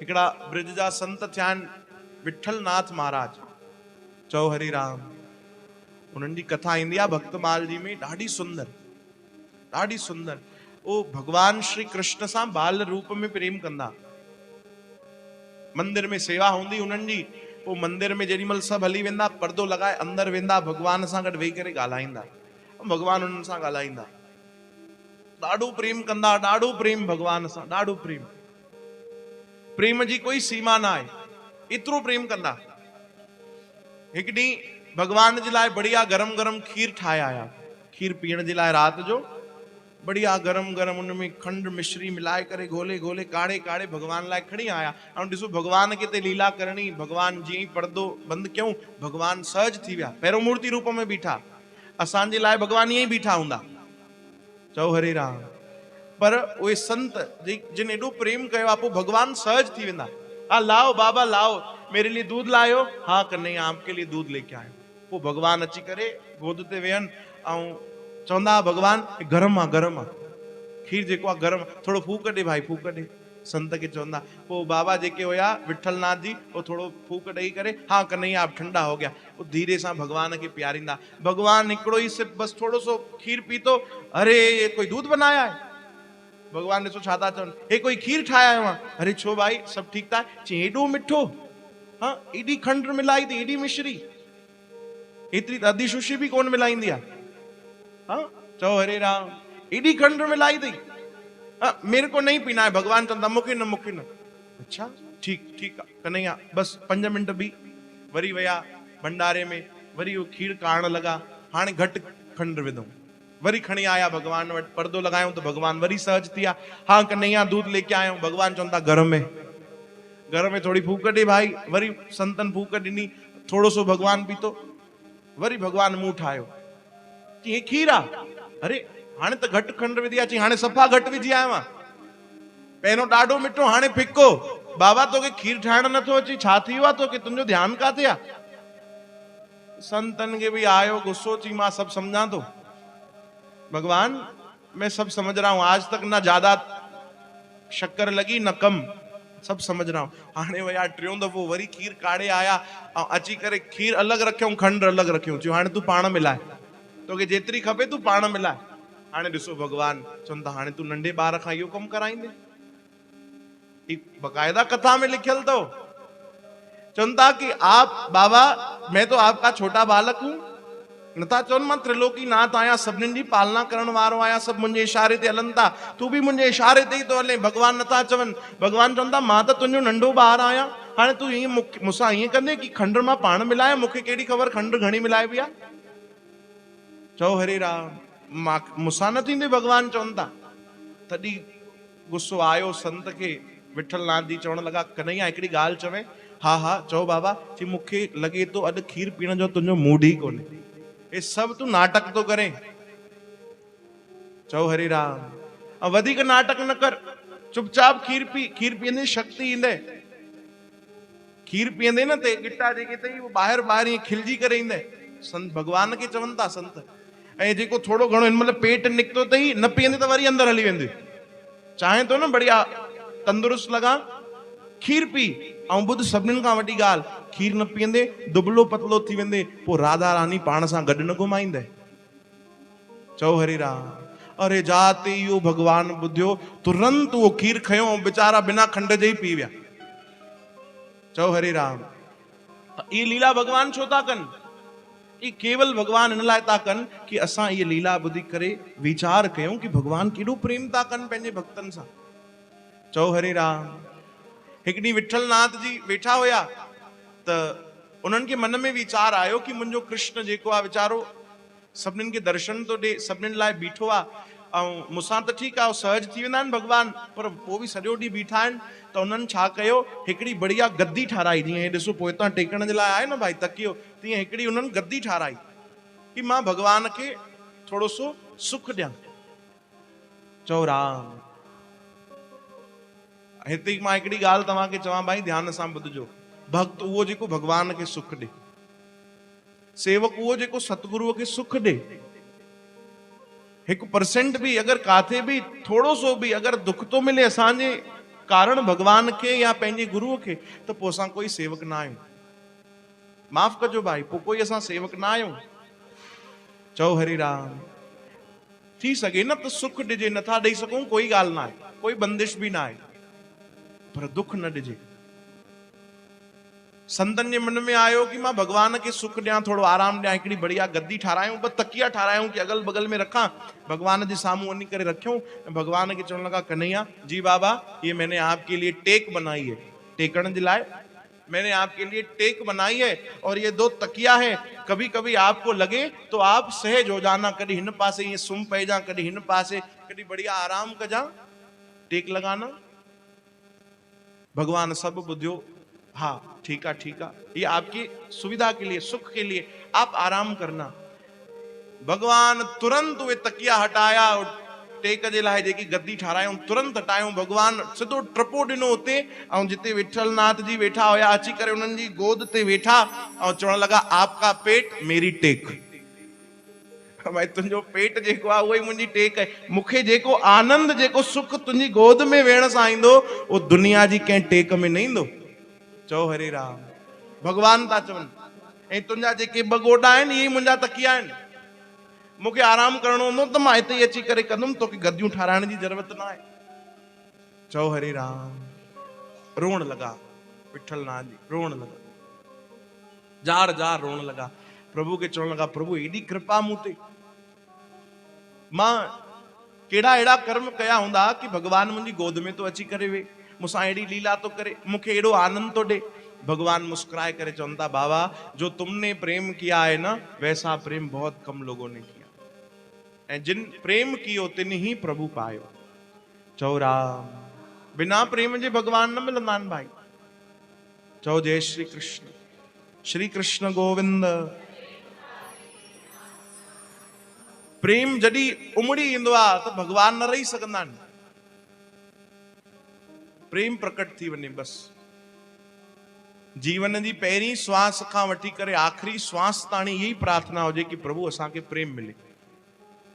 हिकिड़ा bridge जा संत थिया आहिनि विठलनाथ महाराज, चओ हरि राम। उन्हनि जी कथा ईंदी आहे भक्तमाल जी में, ॾाढी सुंदर, ॾाढी सुंदर। वो भगवान श्री कृष्ण सां बाल रूप में प्रेम कंदा। मंदिर में सेवा हूंदी उन्हनि जी, पोइ मंदिर में जेॾीमहिल सभु हली वेंदा, पर्दो लॻाए अंदरि वेंदा, भगवान सां गॾु वेही करे ॻाल्हाईंदा, भगवान उन्हनि सां ॻाल्हाईंदा। ॾाढो प्रेम कंदा, ॾाढो प्रेम भगवान सां, ॾाढो प्रेम। प्रेम जी कोई सीमा न आहे, एतिरो प्रेम कंदा। हिकु ॾींहुं भगवान जे लाइ बढ़िया गरम गरम खीर ठाहे आया, खीर पीअण जे लाइ राति जो बढ़िया गरम गरम उनमें खंड मिश्री मिलाए करे घोले घोले काढ़े काढ़े भगवान लाइ खणी आया। ऐं ॾिसो भगवान खे ते लीला करणी, भगवान जीअं ई पर्दो बंदि कयूं भगवान सहज थी विया, पहिरियों मूर्ति रूप में बीठा। असांजे लाइ भगवान ईअं ई बीठा हूंदा, चओ हरे राम। पर उहे संत जिन एॾो प्रेम कयो आहे, पोइ भगवान सहज थी वेंदा। हाँ लाओ बाबा लाओ, मेरे लिए दूध लायो, हाँ कन्हैया आपके लिए दूध लेके आयो। पोइ भगवान अची करे गोद ते वेहनि ऐं चवंदा भगवान गरम आहे, गरम आहे खीर, जेको आहे गरम, थोड़ो फूक ॾे भाई, फूक ॾे। संत खे चवंदा, पोइ बाबा जेके हुया विठलनाथ जी, वो थोड़ो फूक ॾेई करे, हाँ कन्हैया आप ठंडा हो गया। वो धीरे सां भगवान खे पियारींदा। भगवान हिकिड़ो ई सिप बस थोड़ो सो खीर पीतो, अरे ये कोई दूध बनाया है। भगवान ॾिसो छा था चवनि, हे कोई खीर ठाहे आयो आहे। अरे छो भाई सभु ठीकु था? चई एॾो मिठो, हाँ एॾी खंड मिलाई थी, एॾी मिश्री, एतिरी त अधी शुशी बि कोन मिलाईंदी आहे। हाँ चओ हरे राम, एॾी खंड मिलाई थी, मेरे को नहीं पीना है। भगवान चवंदा मूंखे न, मूंखे न। अच्छा ठीक ठीक आहे कन्हैया, बस 5 मिंट बि। वरी विया भंडारे में, वरी वो खीर काढ़ण लॻा, हाणे घटि खंड विधऊं। वरी खणी आया भगवान वटि, पर्दो लॻायूं त भगवान वरी सहज थी विया। हाँ कन्हैया दूध लेके आयो। भगवान चवंदा घर में, घर में थोड़ी फूक ॾे भाई। वरी संतन फूक ॾिनी, थोड़ो सो भगवान पीतो, वरी भगवान मुंहुं ठाहियो, चई हे खीर आहे। अरे हाणे त घटि खंड विधी आहे। चई हाणे सफ़ा घटि विझी आयो आहे, पहिरियों ॾाढो मिठो, हाणे फिको। बाबा तोखे खीर ठाहिण नथो अचे, छा थी वियो आहे तोखे? तुंहिंजो ध्यानु काथे आहे? संतन खे बि आयो गुस्सो, चई मां सभु सम्झां थो भगवान, मैं सब समझ रहा हूं, आज तक ना ज्यादा शक्कर लगी न कम, सब समझ रहा हूं। हाणे वया टियों दफ़ो वरी खीर काढ़े आया, अची करे खीर अलॻि रखियऊं, खंड अलॻि रखियऊं। चयो हाणे तूं पाण मिलाए, तोखे जेतिरी खपे तूं पाण मिलाए। हाणे ॾिसो भगवान चवनि था हाणे तूं नंढे ॿार खां इहो कमु कराईंदे? बकायदा कथा में लिखियल अथव। चवनि था कि आप बाबा, मैं तो आपका छोटा बालक हूं, नथा चवनि मां त्रिलोकी नाथ आहियां, सभिनीनि जी पालना करण वारो आहियां, सभु मुंहिंजे इशारे ते हलनि था, तूं बि मुंहिंजे इशारे ते ई थो हले। भगवान नथा चवनि, भगवान चवनि था मां त तुंहिंजो नंढो ॿारु आहियां, हाणे तूं ईअं मूंसां ईअं कंदे कि खंड मां पाण मिलायां? मूंखे कहिड़ी ख़बर खंड घणी मिलाइबी आहे? चओ हरे राम, मूंसां न थींदे? भगवान चवनि था। तॾहिं गुस्सो आयो संत खे। विठलनाथ जी चवण लॻा कन्हैया हिकिड़ी ॻाल्हि चवे। हा हा चओ बाबा। चई मूंखे लॻे थो अॼु खीर पीअण जो तुंहिंजो मूड ई कोन्हे, ये सब तू नाटक तो करे। चओ हरे राम, अब वधिक नाटक न कर, चुपचाप खीर पी। खीर पीअंदे शक्ति ईंदे, खीर पीअंदे न ते गिटा जेके अथई वो ॿाहिरि ॿाहिरि ईअं खिलजी करे ईंदे। संत भगवान खे चवनि था संत। ऐं जेको थोड़ो घणो हिन महिल पेट निकितो अथई, न पीअंदे त वरी अंदरि हली वेंदे। चाहे तो न बढ़िया तंदुरुस्त लॻा, खीर पी। ऐं ॿुध सभिनीनि खां वॾी ॻाल्हि, खीर न पीअंदे दुबलो पतलो थी वेंदे, पोइ राधा रानी पाण सां गॾु न घुमाईंदे। चओ हरे राम। अरे जाते इहो भगवान ॿुधियो, तुरंत उहो खीर खयो ऐं बेचारा बिना खंड जे ई पी विया। चओ हरे राम। ये लीला भगवान छो था कनि? ये केवल भगवान इन लाइ था कनि कि असां ये लीला ॿुधी करे वीचार कयूं कि भगवान केॾो प्रेम था कनि पंहिंजे भक्तनि सां। चओ हरे राम। हिकु ॾींहुं विठलनाथ जी वेठा हुया त उन्हनि खे मन में वीचार आयो कि मुंहिंजो कृष्ण जेको आहे वीचारो सभिनीनि खे दर्शन थो ॾे, सभिनीनि लाइ बीठो आहे। ऐं मूंसां त ठीकु आहे, सहज थी वेंदा आहिनि भगवान, पर पोइ बि सॼो ॾींहुं बीठा आहिनि। त उन्हनि छा कयो, हिकिड़ी बढ़िया गद्दी ठाराई, जीअं हे ॾिसो पोइ हितां टेकण जे लाइ आहे न भाई तकियो, तीअं हिकिड़ी उन्हनि गद्दी ठाराई कि मां भगवान खे थोड़ो सो सुख ॾियां। चओ राम। हिते मां हिकिड़ी ॻाल्हि तव्हांखे चवां भाई, ध्यान सां ॿुधिजो। भक्त उहो जेको भगवान खे सुख ॾे, सेवक उहो जेको सतगुरुअ खे सुख ॾे। 1% भी अगर काथे भी थोड़ो सो भी अगर दुख तो मिले असांजे कारण भगवान के या पंहिंजे गुरुअ खे, त पोइ असां कोई सेवक न आहियूं। माफ़ कजो भाई, पोइ कोई असां सेवक न आहियूं। चओ हरि राम। थी सके न त सुख ॾिजे, नथा ॾेई सघूं कोई ॻाल्हि न आहे, कोई बंदिश बि न आहे, पर दुख न ॾिजे। संतन जे मन में आयो कि मां भगवान के सुख ॾियां, थोड़ो आराम ॾियां, हिकिड़ी बढ़िया गद्दी ठारायूं, ॿ तकिया ठारायूं कि अगल बगल में रखां, भगवान जे साम्हूं वञी करे रखियूं, भगवान के चवण लगा कन्हैया जी बाबा ये मैंने आपके लिए टेक बनाई है, टेकण जे लाइ मैंने आपके लिए टेक बनाई है, और ये 2 तकिया है, कभी कभी आपको लगे तो आप सहज हो जाना, कभी हिन पासे ये सुम पइजा, कभी हिन पासे, कभी बढ़िया आराम कजा, टेक लगाना। भगवान सब बुधियो, हाँ ठीक है ये आपकी सुविधा के लिए, सुख के लिए, आप आराम करना। भगवान तुरंत वे तकिया हटाया, टेक जे लाइ जेकी गद्दी ठारायूं तुरंत हटायूं। भगवान सिधो ट्रपो ॾिनो उते, ऐं जिते विठलनाथ जी वेठा हुया अची करे उन्हनि जी गोद ते वेठा, ऐं चवण लगा आपका पेट मेरी टेक। भाई तुंहिंजो पेट जेको आहे उहो ई मुंहिंजी टेक आहे, मूंखे जेको आनंद, जेको सुख तुंहिंजी गोद में वेहण सां ईंदो, उहो दुनिया जी कंहिं टेक में न ईंदो। चओ हरे राम। भगवान था चवनि, ऐं तुंहिंजा जेके 2 गोॾा आहिनि इहे मुंहिंजा तकिया आहिनि, मूंखे आराम करणो हूंदो त मां हिते ई अची करे कंदुमि, तोखे गद्दियूं ठाराइण जी ज़रूरत न आहे। चओ हरे राम। रोअण लगा, विठलनाथ जी रोअण लगा, जार जार रोअण लगा, प्रभु के चवण लगा प्रभु एॾी कृपा मूं ते, मां कहिड़ा अहिड़ा कर्म कया हूंदा कि भगवान मुंहिंजी गोद में तो अची करे वे, मूंसां एड़ी लीला तो करे, मूंखे एड़ो आनंद तो दे। भगवान मुस्कुराए करे चवनि था बाबा जो तुमने प्रेम किया है ना, वैसा प्रेम बहुत कम लोगों ने किया, ऐं जिन प्रेम कियो तिन ही प्रभु पायो। चओ राम। बिना प्रेम जे भगवान न मिलंदा आहिनि भाई। चओ जय श्री कृष्ण। श्री कृष्ण गोविंद। प्रेम जॾहिं उमड़ी ईंदो आहे त भगवान न रही सघंदा आहिनि, प्रेम प्रकट थी वञे बस। जीवन जी पहिरीं श्वास खां वठी करे आख़िरी श्वास ताणी यही प्रार्थना हुजे कि प्रभु असांखे प्रेम मिले।